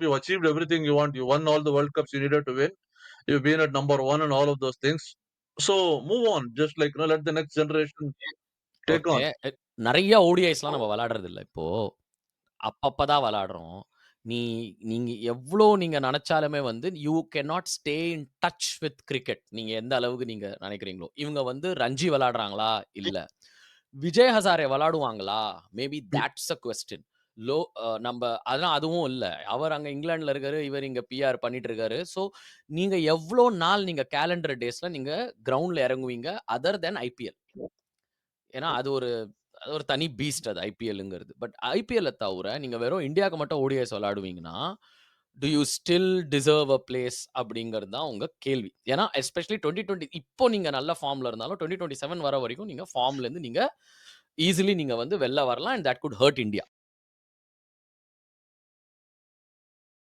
you've achieved everything you want. You won all the World Cups you needed to win. You've been at number one and all of those things. So move on. Just like let the next generation take okay. on. நெறைய ஓடிஐஸ்லாம் நம்ம விளையாடுறதில்ல இப்போ. அப்பப்ப தான் விளையாடுறோம். நீ நீங்க எவ்ளோ நீங்க நெனச்சாலுமே வந்து, you cannot stay in touch with cricket. நீங்க எந்த அளவுக்கு நீங்க நெனைக்கிறீங்களோ. இவங்க வந்து ரஞ்சி விளையாடுறாங்களா? இல்ல. விஜய் ஹசாரே விளையாடுவாங்களா? மேபி தாட்ஸ் அ குவெஸ்டின். லோ நம்ப அதான் அதுவும் இல்ல. அவர் அங்க இங்கிலாந்துல இருக்காரு. இவர் இங்க பிஆர் பண்ணிட்டு இருக்காரு. ஸோ, நீங்க எவ்ளோ நாள் நீங்க காலண்டர் டேஸ்ல நீங்க கிரவுண்ட்ல இறங்குவீங்க? அதர் தென் ஐபிஎல். ஏன்னா, அது ஒரு தனி பீஸ்ட் அது ஐபிஎல்ங்கிறது. பட் ஐபிஎல்ல தவிர, நீங்க வெறும் இந்தியாக்கு மட்டும் ஓடிஐஸ் விளையாடுவீங்கன்னா, do you still deserve a place அப்படிங்கிறது தான் உங்க கேள்வி. ஏன்னா, எஸ்பெஷலி 2020 இப்போ நீங்க நல்ல ஃபார்ம்ல இருந்தாலும், 2027 வர வரைக்கும் நீங்க ஃபார்ம்ல இருந்து நீங்க ஈசிலி நீங்க வந்து வெளில வரலாம். And that could hurt India.